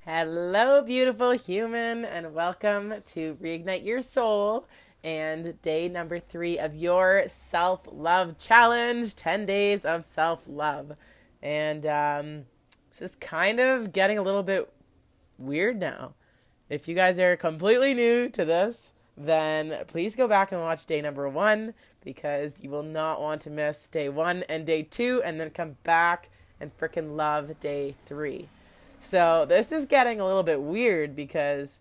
Hello, beautiful human, and welcome to Reignite Your Soul and day number 3 of your self love challenge 10 days of self love. And this is kind of getting a little bit weird now. If you guys are completely new to this, then please go back and watch day number 1 because you will not want to miss day 1 and day 2 and then come back and freaking love day 3. So this is getting a little bit weird because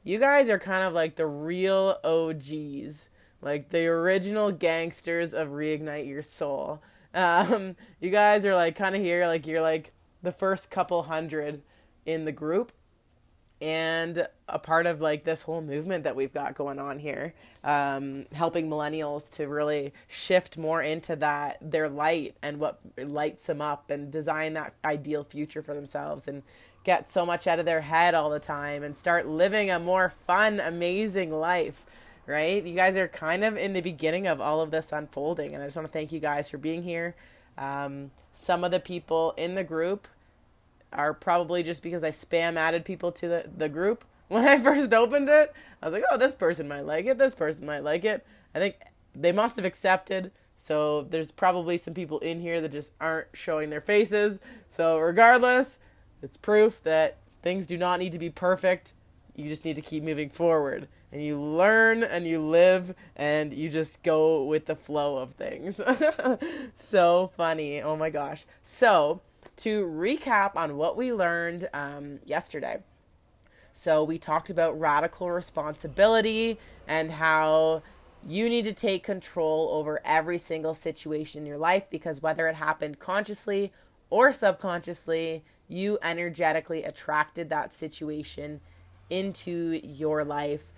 you guys are kind of like the real OGs, like the original gangsters of Reignite Your Soul. You guys are like kind of here, like you're like the first couple hundred in the group and a part of like this whole movement that we've got going on here, helping millennials to really shift more into that their light and what lights them up and design that ideal future for themselves and get so much out of their head all the time and start living a more fun, amazing life. Right? You guys are kind of in the beginning of all of this unfolding, and I just want to thank you guys for being here. Some of the people in the group are probably just because I spam added people to the group. When I first opened it, I was like, oh, this person might like it. This person might like it. I think they must have accepted. So there's probably some people in here that just aren't showing their faces. So regardless, it's proof that things do not need to be perfect. You just need to keep moving forward. And you learn and you live and you just go with the flow of things. So funny. Oh my gosh. So to recap on what we learned yesterday. So we talked about radical responsibility and how you need to take control over every single situation in your life because whether it happened consciously or subconsciously, you energetically attracted that situation into your life.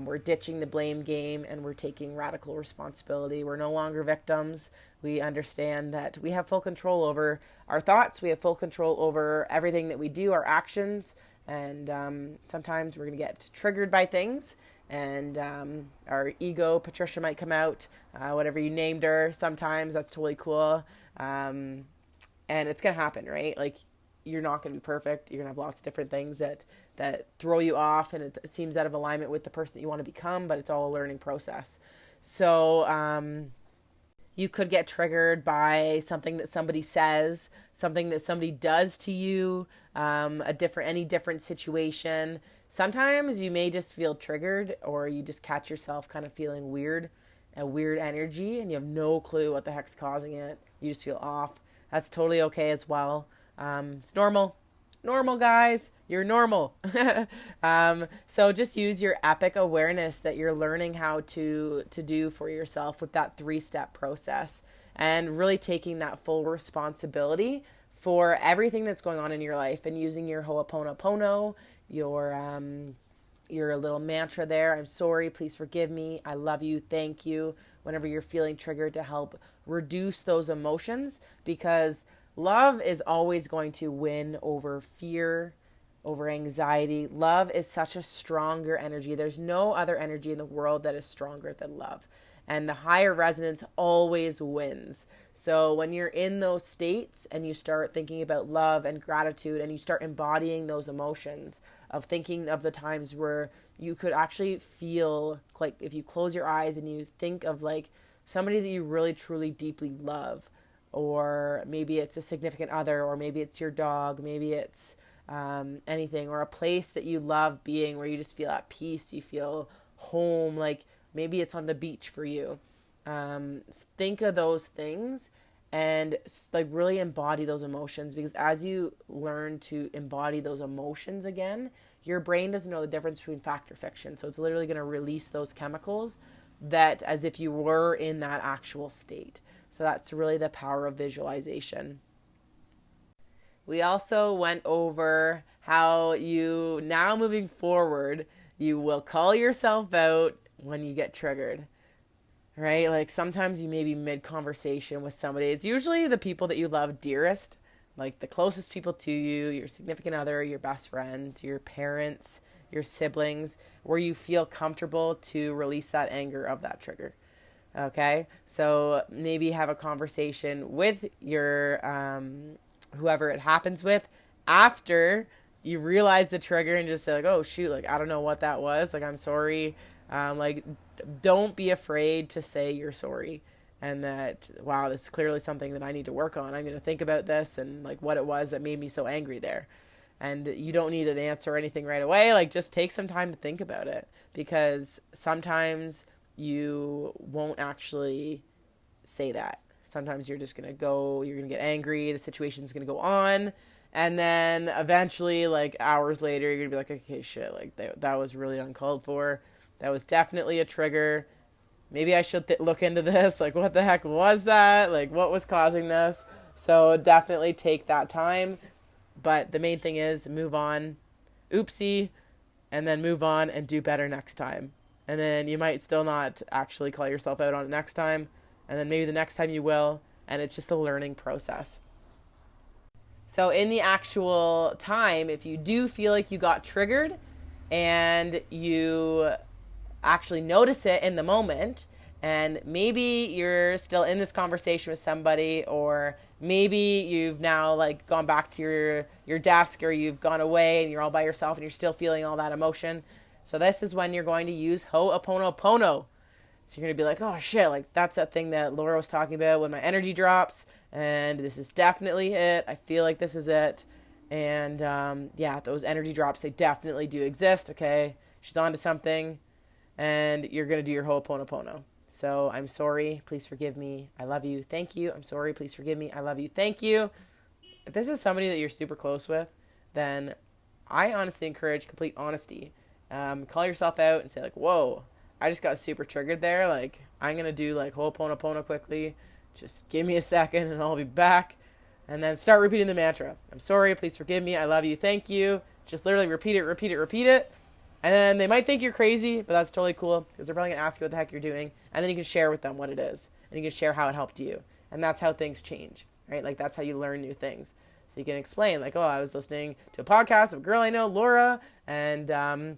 We're ditching the blame game and we're taking radical responsibility. We're no longer victims. We understand that we have full control over our thoughts. We have full control over everything that we do, our actions. And sometimes we're going to get triggered by things. And our ego, Patricia, might come out, whatever you named her. Sometimes that's totally cool. And it's going to happen, right? Like, you're not going to be perfect. You're going to have lots of different things that throw you off and it seems out of alignment with the person that you want to become, but it's all a learning process. So you could get triggered by something that somebody says, something that somebody does to you, any different situation. Sometimes you may just feel triggered or you just catch yourself kind of feeling weird, a weird energy, and you have no clue what the heck's causing it. You just feel off. That's totally okay as well. It's normal. Normal, guys. You're normal. So just use your epic awareness that you're learning how to do for yourself with that 3-step process and really taking that full responsibility for everything that's going on in your life and using your Ho'oponopono, your little mantra there. I'm sorry, please forgive me. I love you. Thank you. Whenever you're feeling triggered to help reduce those emotions because love is always going to win over fear, over anxiety. Love is such a stronger energy. There's no other energy in the world that is stronger than love. And the higher resonance always wins. So when you're in those states and you start thinking about love and gratitude and you start embodying those emotions of thinking of the times where you could actually feel like if you close your eyes and you think of like somebody that you really truly deeply love, or maybe it's a significant other, or maybe it's your dog, maybe it's anything, or a place that you love being where you just feel at peace, you feel home, like maybe it's on the beach for you. Think of those things and like really embody those emotions because as you learn to embody those emotions again, your brain doesn't know the difference between fact or fiction. So it's literally going to release those chemicals that as if you were in that actual state. So that's really the power of visualization. We also went over how you, now moving forward, you will call yourself out when you get triggered, right? Like sometimes you may be mid-conversation with somebody. It's usually the people that you love dearest, like the closest people to you, your significant other, your best friends, your parents, your siblings, where you feel comfortable to release that anger of that trigger. Okay, so maybe have a conversation with your whoever it happens with after you realize the trigger and just say like, oh shoot, like I don't know what that was, like I'm sorry. Like don't be afraid to say you're sorry, and that wow, this is clearly something that I need to work on. I'm going to think about this and like what it was that made me so angry there. And you don't need an answer or anything right away. Like just take some time to think about it, because sometimes you won't actually say that. Sometimes you're just going to go, you're going to get angry, the situation's going to go on, and then eventually like hours later you're going to be like, okay, shit, like that was really uncalled for. That was definitely a trigger. Maybe I should look into this. Like, what the heck was that? Like, what was causing this? So definitely take that time. But the main thing is move on. Oopsie. And then move on and do better next time. And then you might still not actually call yourself out on it next time. And then maybe the next time you will. And it's just a learning process. So in the actual time, if you do feel like you got triggered and you actually notice it in the moment, and maybe you're still in this conversation with somebody, or maybe you've now like gone back to your desk, or you've gone away and you're all by yourself and you're still feeling all that emotion. So this is when you're going to use Ho'oponopono. So you're going to be like, oh shit, like that's that thing that Laura was talking about when my energy drops, and this is definitely it. I feel like this is it. And yeah, those energy drops, they definitely do exist. Okay, she's on to something. And you're going to do your Ho'oponopono. So I'm sorry, please forgive me, I love you, thank you. I'm sorry, please forgive me, I love you, thank you. If this is somebody that you're super close with, then I honestly encourage complete honesty. Call yourself out and say like, whoa, I just got super triggered there. Like, I'm going to do like Ho'oponopono quickly. Just give me a second and I'll be back. And then start repeating the mantra. I'm sorry, please forgive me, I love you, thank you. Just literally repeat it, repeat it, repeat it. And then they might think you're crazy, but that's totally cool, because they're probably going to ask you what the heck you're doing. And then you can share with them what it is. And you can share how it helped you. And that's how things change, right? Like, that's how you learn new things. So you can explain, like, oh, I was listening to a podcast of a girl I know, Laura, and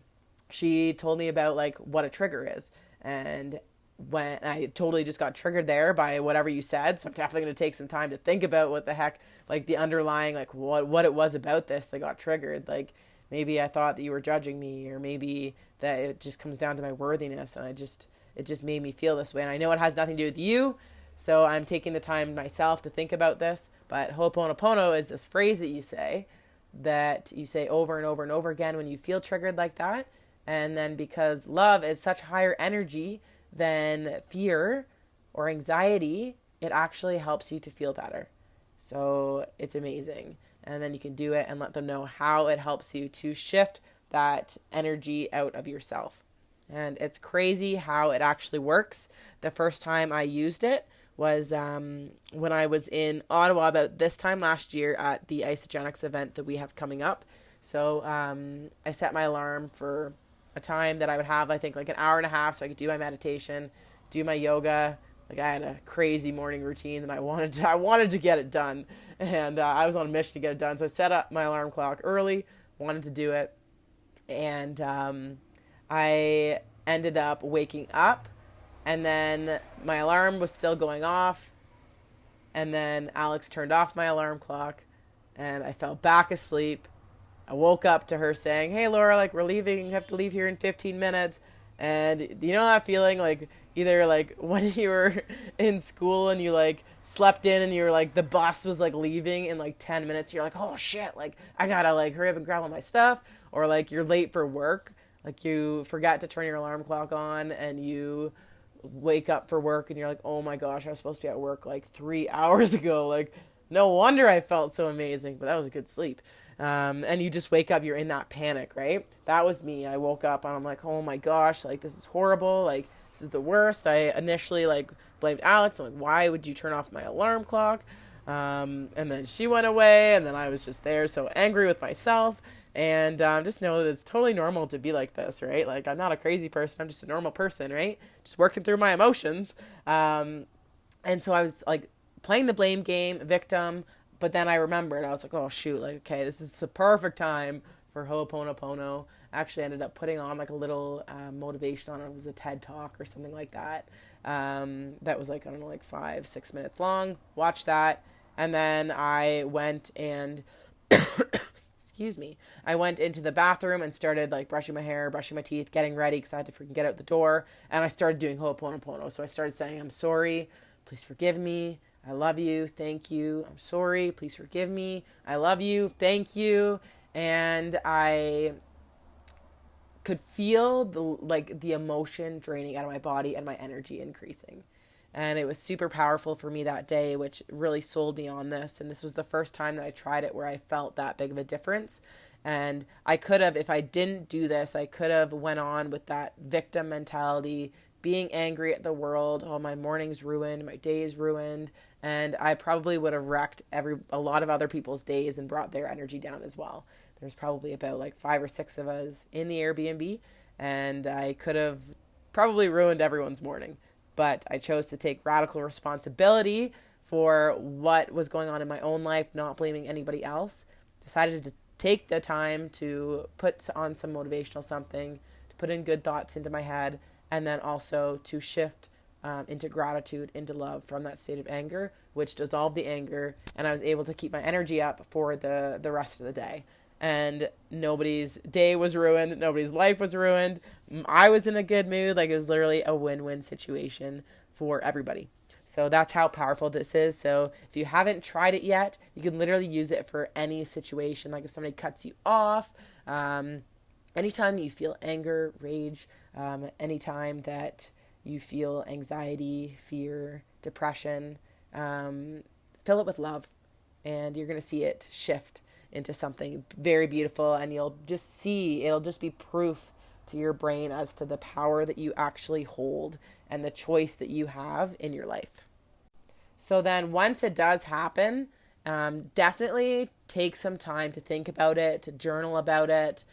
she told me about, like, what a trigger is. And when I totally just got triggered there by whatever you said, so I'm definitely going to take some time to think about what the heck, like, the underlying, like, what it was about this that got triggered. Like, maybe I thought that you were judging me, or maybe that it just comes down to my worthiness, and it just made me feel this way. And I know it has nothing to do with you, so I'm taking the time myself to think about this. But Ho'oponopono is this phrase that you say over and over and over again when you feel triggered like that. And then because love is such higher energy than fear or anxiety, it actually helps you to feel better. So it's amazing. And then you can do it and let them know how it helps you to shift that energy out of yourself. And it's crazy how it actually works. The first time I used it was when I was in Ottawa about this time last year at the Isogenics event that we have coming up. So I set my alarm for a time that I would have, I think, like an hour and a half, so I could do my meditation, do my yoga. Like, I had a crazy morning routine that I wanted to get it done. And I was on a mission to get it done. So I set up my alarm clock early, wanted to do it. And I ended up waking up. And then my alarm was still going off. And then Alex turned off my alarm clock. And I fell back asleep. I woke up to her saying, hey, Laura, like, we're leaving. You have to leave here in 15 minutes. And you know that feeling, like, either like when you were in school and you like slept in and you were like, the bus was like leaving in like 10 minutes. You're like, oh shit, like I gotta like hurry up and grab all my stuff. Or like you're late for work. Like you forgot to turn your alarm clock on and you wake up for work and you're like, oh my gosh, I was supposed to be at work like 3 hours ago. Like, no wonder I felt so amazing, but that was a good sleep. And you just wake up, you're in that panic, right? That was me. I woke up and I'm like, oh my gosh, like this is horrible. Like this is the worst. I initially like blamed Alex. I'm like, why would you turn off my alarm clock? And then she went away and then I was just there so angry with myself. And just know that it's totally normal to be like this, right? Like I'm not a crazy person. I'm just a normal person, right? Just working through my emotions. And so I was like playing the blame game, victim. But then I remembered, I was like, oh shoot, like, okay, this is the perfect time for Ho'oponopono. I actually ended up putting on like a little motivation on it. It was a TED talk or something like that. That was like, I don't know, like 5-6 minutes long. Watched that. And then I went and, excuse me. I went into the bathroom and started like brushing my hair, brushing my teeth, getting ready because I had to freaking get out the door. And I started doing Ho'oponopono. So I started saying, I'm sorry, please forgive me. I love you. Thank you. I'm sorry. Please forgive me. I love you. Thank you. And I could feel the emotion draining out of my body and my energy increasing. And it was super powerful for me that day, which really sold me on this. And this was the first time that I tried it where I felt that big of a difference. And I could have, if I didn't do this, I could have went on with that victim mentality, being angry at the world. Oh, my morning's ruined, my day is ruined. And I probably would have wrecked a lot of other people's days and brought their energy down as well. There's probably about like 5 or 6 of us in the Airbnb, and I could have probably ruined everyone's morning. But I chose to take radical responsibility for what was going on in my own life, not blaming anybody else. Decided to take the time to put on some motivational something, to put in good thoughts into my head, and then also to shift into gratitude, into love from that state of anger, which dissolved the anger, and I was able to keep my energy up for the rest of the day. And nobody's day was ruined. Nobody's life was ruined. I was in a good mood. Like, it was literally a win-win situation for everybody. So that's how powerful this is. So if you haven't tried it yet, you can literally use it for any situation. Like if somebody cuts you off, anytime that you feel anger, rage, anytime that you feel anxiety, fear, depression, fill it with love, and you're going to see it shift into something very beautiful, and you'll just see, it'll just be proof to your brain as to the power that you actually hold and the choice that you have in your life. So then once it does happen, definitely take some time to think about it, to journal about it.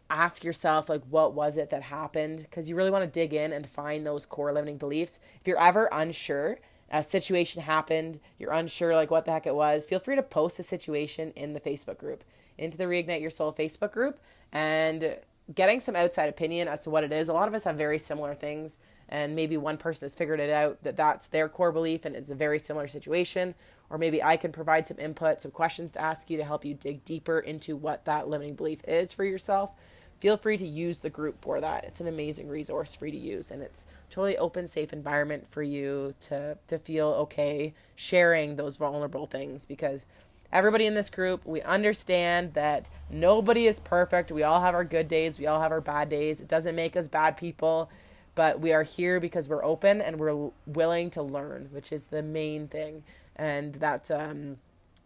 Ask yourself, like, what was it that happened? Because you really want to dig in and find those core limiting beliefs. If you're ever unsure, a situation happened, you're unsure like what the heck it was, feel free to post the situation in the Facebook group, into the Reignite Your Soul Facebook group, and getting some outside opinion as to what it is. A lot of us have very similar things, and maybe one person has figured it out that that's their core belief and it's a very similar situation, or maybe I can provide some input, some questions to ask you to help you dig deeper into what that limiting belief is for yourself. Feel free to use the group for that. It's an amazing resource for you to use, and it's totally open, safe environment for you to feel okay sharing those vulnerable things, because everybody in this group, we understand that nobody is perfect. We all have our good days. We all have our bad days. It doesn't make us bad people, but we are here because we're open and we're willing to learn, which is the main thing. And that's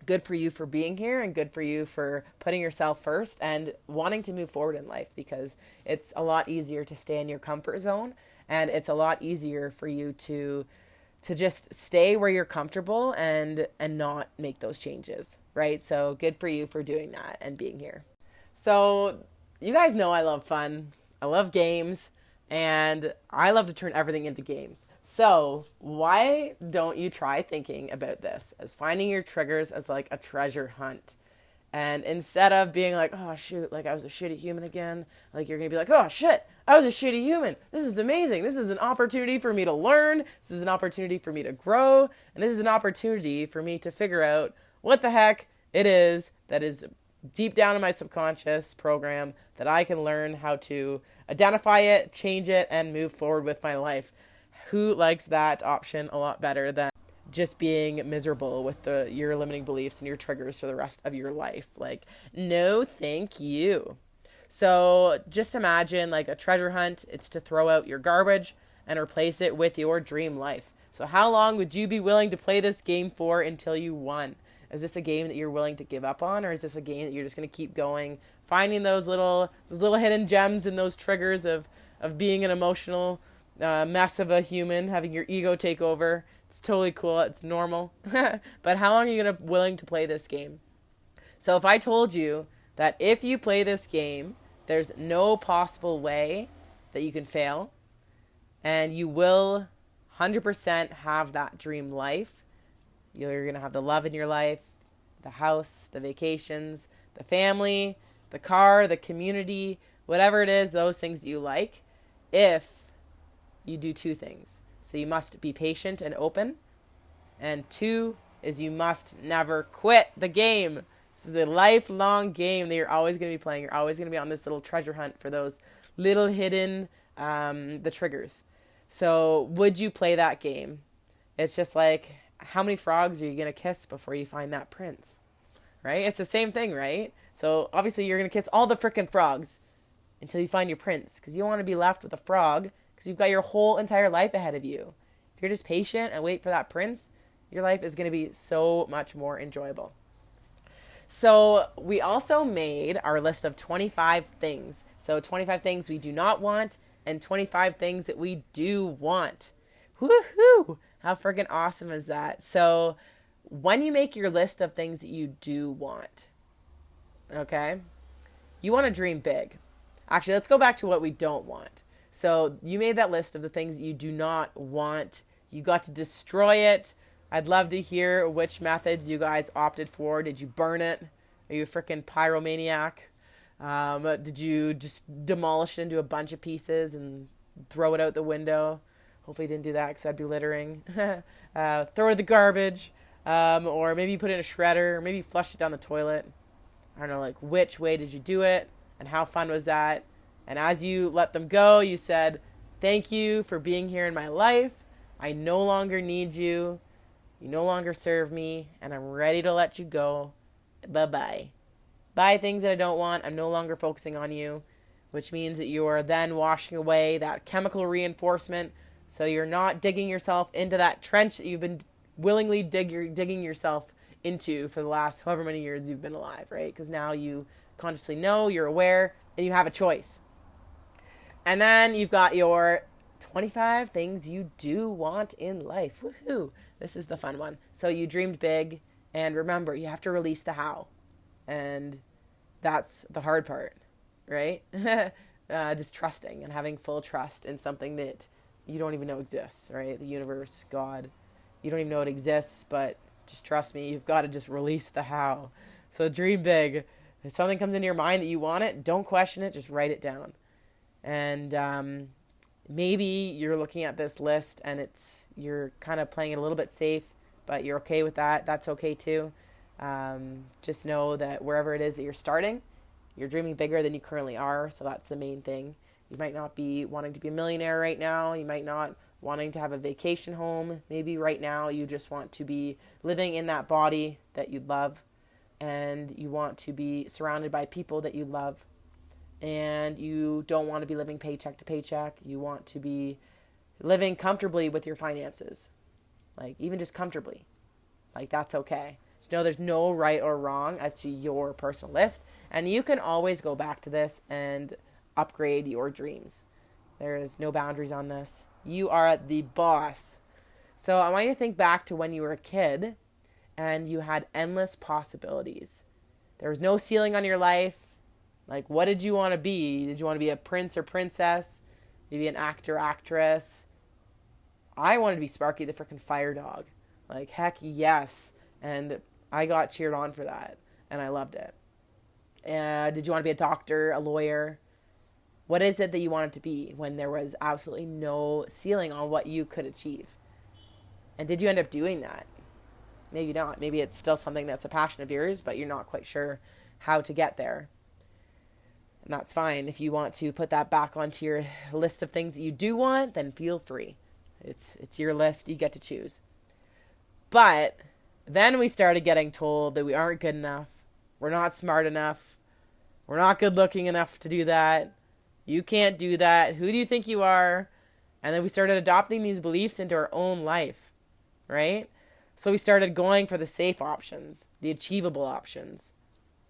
good for you for being here, and good for you for putting yourself first and wanting to move forward in life, because it's a lot easier to stay in your comfort zone, and it's a lot easier for you to just stay where you're comfortable and not make those changes, right? So good for you for doing that and being here. So you guys know I love fun. I love games, and I love to turn everything into games. So why don't you try thinking about this as finding your triggers as like a treasure hunt? And instead of being like, oh shoot, like I was a shitty human again, like you're going to be like, oh shit, I was a shitty human. This is amazing. This is an opportunity for me to learn. This is an opportunity for me to grow. And this is an opportunity for me to figure out what the heck it is that is deep down in my subconscious program that I can learn how to identify it, change it, and move forward with my life. Who likes that option a lot better than just being miserable with your limiting beliefs and your triggers for the rest of your life? Like, no, thank you. So just imagine like a treasure hunt. It's to throw out your garbage and replace it with your dream life. So how long would you be willing to play this game for until you won? Is this a game that you're willing to give up on, or is this a game that you're just going to keep going, finding those little hidden gems and those triggers of being an emotional mess of a human, having your ego take over? It's totally cool. It's normal. But how long are you willing to play this game? So if I told you that if you play this game, there's no possible way that you can fail, and you will 100% have that dream life. You're going to have the love in your life, the house, the vacations, the family, the car, the community, whatever it is, those things that you like, if you do 2 things. So you must be patient and open. And 2 is you must never quit the game. This is a lifelong game that you're always going to be playing. You're always going to be on this little treasure hunt for those little hidden the triggers. So would you play that game? It's just like, how many frogs are you going to kiss before you find that prince? Right? It's the same thing, right? So obviously you're going to kiss all the frickin' frogs until you find your prince, because you don't want to be left with a frog, because you've got your whole entire life ahead of you. If you're just patient and wait for that prince, your life is going to be so much more enjoyable. So we also made our list of 25 things. So 25 things we do not want and 25 things that we do want. Woohoo! How freaking awesome is that? So when you make your list of things that you do want, okay, you want to dream big. Actually, let's go back to what we don't want. So you made that list of the things that you do not want. You got to destroy it. I'd love to hear which methods you guys opted for. Did you burn it? Are you a freaking pyromaniac? Did you just demolish it into a bunch of pieces and throw it out the window? Hopefully you didn't do that, because I'd be littering. Throw it in the garbage. Or maybe you put it in a shredder. Or maybe you flushed it down the toilet. I don't know, like, which way did you do it? And how fun was that? And as you let them go, you said, thank you for being here in my life. I no longer need you. You no longer serve me, and I'm ready to let you go. Bye-bye. Bye, things that I don't want. I'm no longer focusing on you, which means that you are then washing away that chemical reinforcement, so you're not digging yourself into that trench that you've been willingly digging yourself into for the last however many years you've been alive, right? Because now you consciously know, you're aware, and you have a choice. And then you've got your 25 things you do want in life. Woohoo! This is the fun one. So you dreamed big, and remember, you have to release the how. And that's the hard part, right? Just trusting and having full trust in something that you don't even know exists, right? The universe, God. You don't even know it exists, but just trust me, you've got to just release the how. So dream big. If something comes into your mind that you want it, don't question it, just write it down. And maybe you're looking at this list and you're kind of playing it a little bit safe, but you're okay with that. That's okay too. Just know that wherever it is that you're starting, you're dreaming bigger than you currently are. So that's the main thing. You might not be wanting to be a millionaire right now. You might not wanting to have a vacation home. Maybe right now you just want to be living in that body that you love, and you want to be surrounded by people that you love, and you don't want to be living paycheck to paycheck. You want to be living comfortably with your finances, like even just comfortably. Like, that's okay. Just know there's no right or wrong as to your personal list, and you can always go back to this and upgrade your dreams. There is no boundaries on this. You are the boss. So I want you to think back to when you were a kid and you had endless possibilities. There was no ceiling on your life. Like, what did you want to be? Did you want to be a prince or princess? Maybe an actor, actress? I wanted to be Sparky the freaking fire dog. Like, heck yes. And I got cheered on for that. And I loved it. Did you want to be a doctor, a lawyer? What is it that you wanted to be when there was absolutely no ceiling on what you could achieve? And did you end up doing that? Maybe not. Maybe it's still something that's a passion of yours, but you're not quite sure how to get there. And that's fine. If you want to put that back onto your list of things that you do want, then feel free. It's your list. You get to choose. But then we started getting told that we aren't good enough. We're not smart enough. We're not good looking enough to do that. You can't do that. Who do you think you are? And then we started adopting these beliefs into our own life, right? So we started going for the safe options, the achievable options.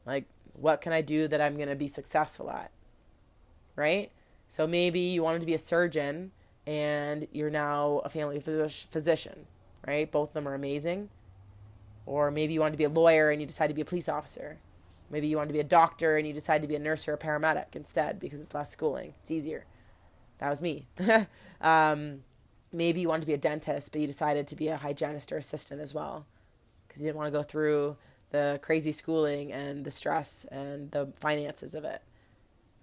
Like, what can I do that I'm going to be successful at, right? So maybe you wanted to be a surgeon and you're now a family physician, right? Both of them are amazing. Or maybe you wanted to be a lawyer and you decided to be a police officer. Maybe you wanted to be a doctor and you decided to be a nurse or a paramedic instead because it's less schooling. It's easier. That was me. Maybe you wanted to be a dentist, but you decided to be a hygienist or assistant as well because you didn't want to go through the crazy schooling and the stress and the finances of it,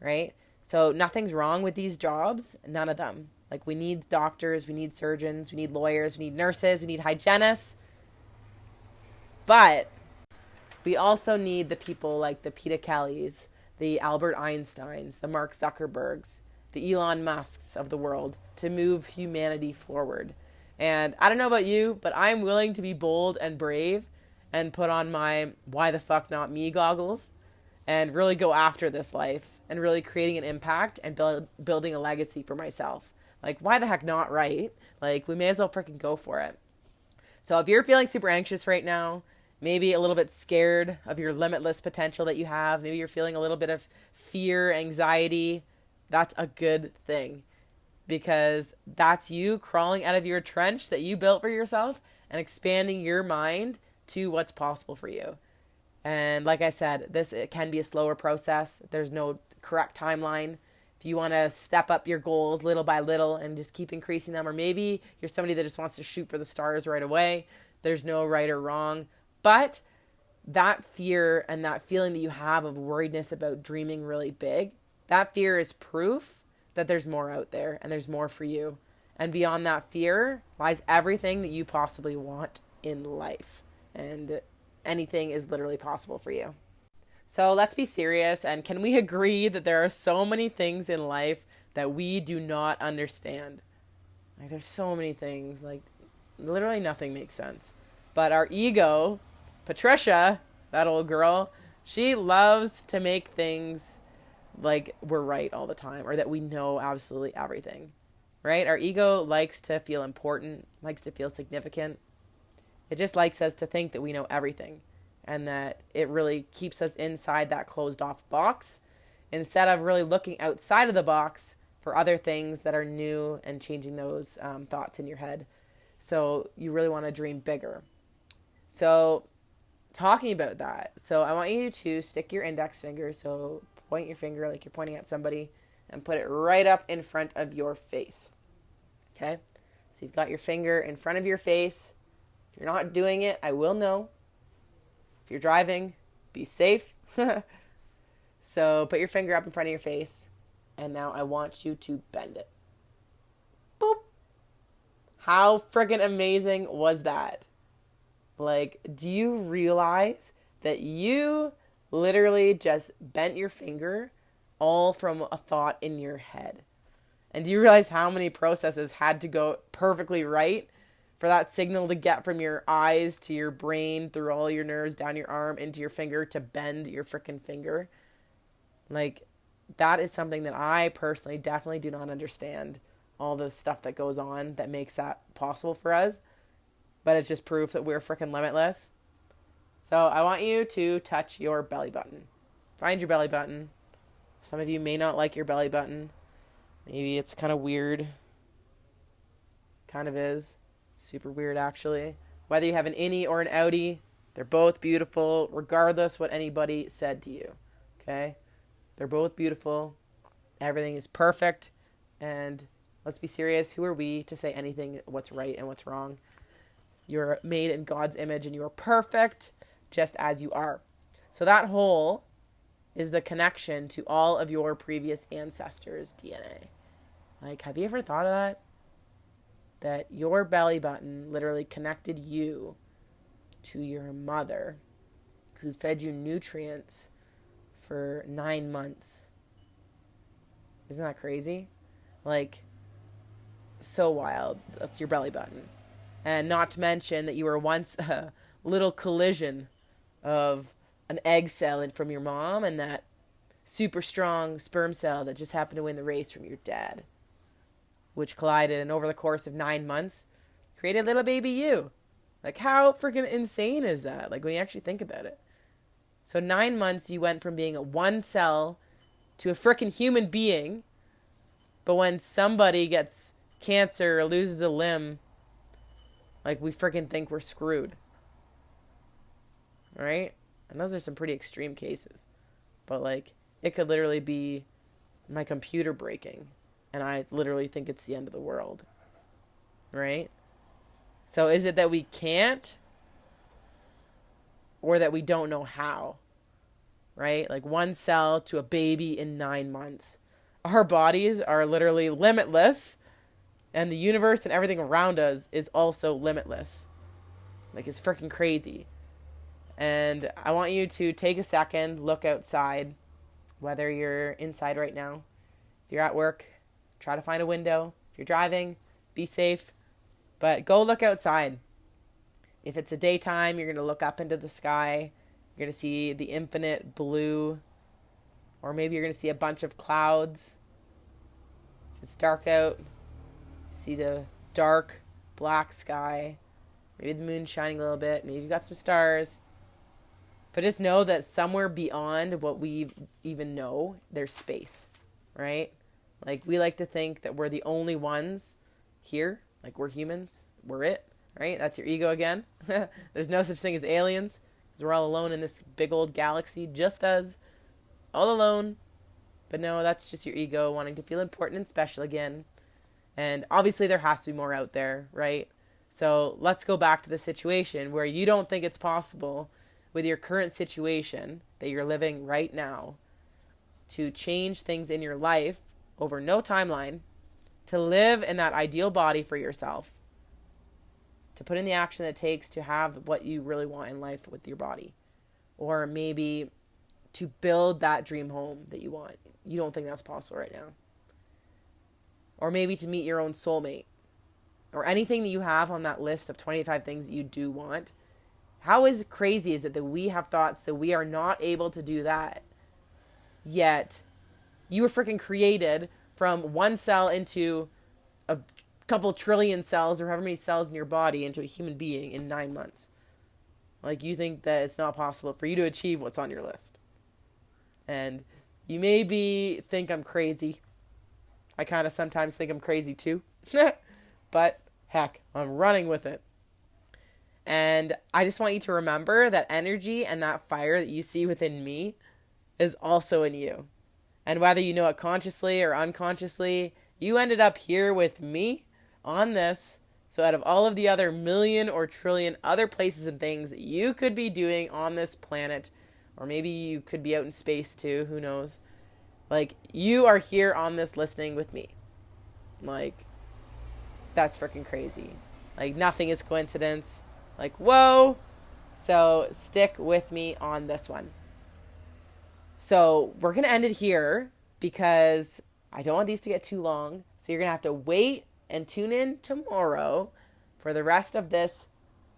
right? So nothing's wrong with these jobs. None of them. Like, we need doctors, we need surgeons, we need lawyers, we need nurses, we need hygienists. But We also need the people like the Peter Kellys, the Albert Einsteins, the Mark Zuckerbergs, the Elon Musks of the world to move humanity forward. And I don't know about you, but I'm willing to be bold and brave and put on my why the fuck not me goggles and really go after this life and really creating an impact and building a legacy for myself. Like, why the heck not, right? Like, we may as well freaking go for it. So if you're feeling super anxious right now, maybe a little bit scared of your limitless potential that you have, maybe you're feeling a little bit of fear, anxiety, that's a good thing, because that's you crawling out of your trench that you built for yourself and expanding your mind to what's possible for you. And like I said, it can be a slower process. There's no correct timeline. If you want to step up your goals little by little and just keep increasing them, or maybe you're somebody that just wants to shoot for the stars right away, there's no right or wrong. But that fear and that feeling that you have of worriedness about dreaming really big, that fear is proof that there's more out there and there's more for you. And beyond that fear lies everything that you possibly want in life. And anything is literally possible for you. So let's be serious, and can we agree that there are so many things in life that we do not understand? Like, there's so many things, like literally nothing makes sense. But our ego, Patricia, that old girl, she loves to make things like we're right all the time, or that we know absolutely everything, right? Our ego likes to feel important, likes to feel significant. It just likes us to think that we know everything, and that it really keeps us inside that closed off box instead of really looking outside of the box for other things that are new and changing those thoughts in your head. So you really want to dream bigger. So talking about that, so I want you to stick your index finger, so point your finger like you're pointing at somebody, and put it right up in front of your face. Okay? So you've got your finger in front of your face. If you're not doing it, I will know. If you're driving, be safe. So put your finger up in front of your face, and now I want you to bend it. Boop. How freaking amazing was that? Like, do you realize that you literally just bent your finger all from a thought in your head? And do you realize how many processes had to go perfectly right for that signal to get from your eyes to your brain, through all your nerves, down your arm, into your finger, to bend your freaking finger? Like, that is something that I personally definitely do not understand, all the stuff that goes on that makes that possible for us. But it's just proof that we're freaking limitless. So I want you to touch your belly button. Find your belly button. Some of you may not like your belly button. Maybe it's kind of weird. Kind of is. Super weird, actually. Whether you have an innie or an outie, they're both beautiful, regardless what anybody said to you. Okay? They're both beautiful. Everything is perfect. And let's be serious. Who are we to say anything what's right and what's wrong? You're made in God's image, and you are perfect just as you are. So that hole is the connection to all of your previous ancestors' DNA. Like, have you ever thought of that? That your belly button literally connected you to your mother, who fed you nutrients for 9 months. Isn't that crazy? Like, so wild. That's your belly button. And not to mention that you were once a little collision of an egg cell from your mom and that super strong sperm cell that just happened to win the race from your dad, which collided, and over the course of 9 months created little baby you. Like, how freaking insane is that? Like, when you actually think about it. So 9 months you went from being a one cell to a freaking human being. But when somebody gets cancer or loses a limb, like, we freaking think we're screwed. Right? And those are some pretty extreme cases. But, like, it could literally be my computer breaking, and I literally think it's the end of the world. Right? So is it that we can't, or that we don't know how? Right? Like, one cell to a baby in 9 months. Our bodies are literally limitless, and the universe and everything around us is also limitless. Like, it's freaking crazy. And I want you to take a second, look outside, whether you're inside right now, if you're at work, try to find a window. If you're driving, be safe, but go look outside. If it's a daytime, you're going to look up into the sky. You're going to see the infinite blue, or maybe you're going to see a bunch of clouds. If it's dark out, see the dark black sky. Maybe the moon shining a little bit. Maybe you've got some stars. But just know that somewhere beyond what we even know, there's space, right? Like, we like to think that we're the only ones here. Like, we're humans. We're it, right? That's your ego again. There's no such thing as aliens, because we're all alone in this big old galaxy, just us, all alone. But no, that's just your ego wanting to feel important and special again. And obviously there has to be more out there, right? So let's go back to the situation where you don't think it's possible with your current situation that you're living right now to change things in your life over no timeline, to live in that ideal body for yourself, to put in the action that it takes to have what you really want in life with your body, or maybe to build that dream home that you want. You don't think that's possible right now. Or maybe to meet your own soulmate, or anything that you have on that list of 25 things that you do want. How crazy is it that we have thoughts that we are not able to do that? Yet, you were freaking created from one cell into a couple trillion cells, or however many cells in your body, into a human being in 9 months. Like, you think that it's not possible for you to achieve what's on your list. And you maybe think I'm crazy. I kind of sometimes think I'm crazy too. But heck, I'm running with it. And I just want you to remember that energy and that fire that you see within me is also in you. And whether you know it consciously or unconsciously, you ended up here with me on this. So out of all of the other million or trillion other places and things that you could be doing on this planet, or maybe you could be out in space too, who knows? Like, you are here on this listening with me. Like, that's freaking crazy. Like, nothing is coincidence. Like, whoa. So stick with me on this one. So we're going to end it here because I don't want these to get too long. So you're going to have to wait and tune in tomorrow for the rest of this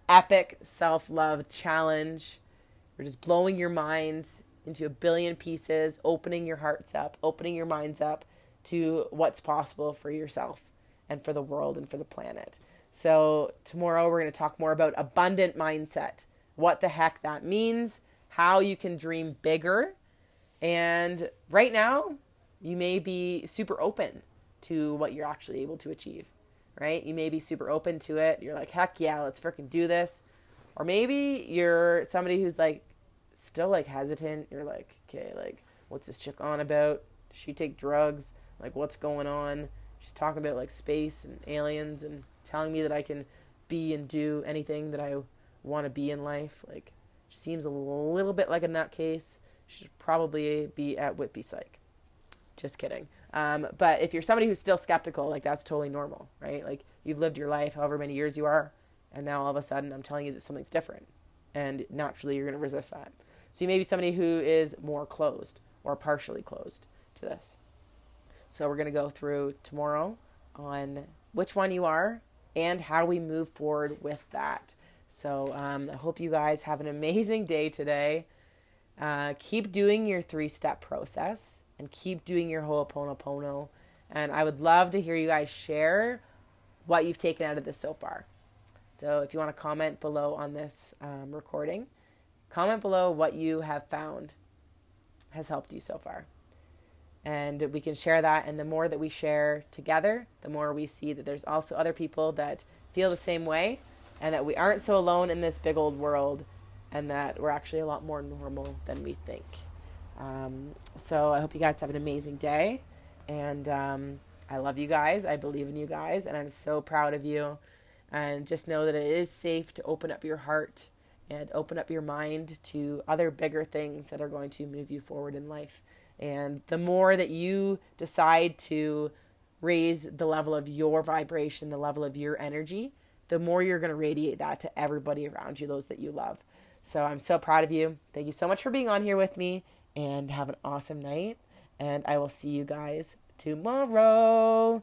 epic self-love challenge. We're just blowing your minds into a billion pieces, opening your hearts up, opening your minds up to what's possible for yourself and for the world and for the planet. So tomorrow we're going to talk more about abundant mindset, what the heck that means, how you can dream bigger. And right now, you may be super open to what you're actually able to achieve, right? You may be super open to it. You're like, heck yeah, let's freaking do this. Or maybe you're somebody who's like, still like hesitant. You're like, okay, like, what's this chick on about? Does she take drugs? Like, what's going on? She's talking about like space and aliens and telling me that I can be and do anything that I want to be in life. Like, she seems a little bit like a nutcase. She should probably be at Whitby Psych. Just kidding. But if you're somebody who's still skeptical, like, that's totally normal, right? Like, you've lived your life however many years you are, and now all of a sudden I'm telling you that something's different. And naturally you're going to resist that. So you may be somebody who is more closed or partially closed to this. So we're going to go through tomorrow on which one you are and how we move forward with that. So I hope you guys have an amazing day today. Keep doing your 3-step process and keep doing your Ho'oponopono. And I would love to hear you guys share what you've taken out of this so far. So if you want to comment below on this recording, comment below what you have found has helped you so far. And we can share that. And the more that we share together, the more we see that there's also other people that feel the same way and that we aren't so alone in this big old world and that we're actually a lot more normal than we think. So I hope you guys have an amazing day. And I love you guys. I believe in you guys. And I'm so proud of you. And just know that it is safe to open up your heart and open up your mind to other bigger things that are going to move you forward in life. And the more that you decide to raise the level of your vibration, the level of your energy, the more you're going to radiate that to everybody around you, those that you love. So I'm so proud of you. Thank you so much for being on here with me, and have an awesome night. And I will see you guys tomorrow.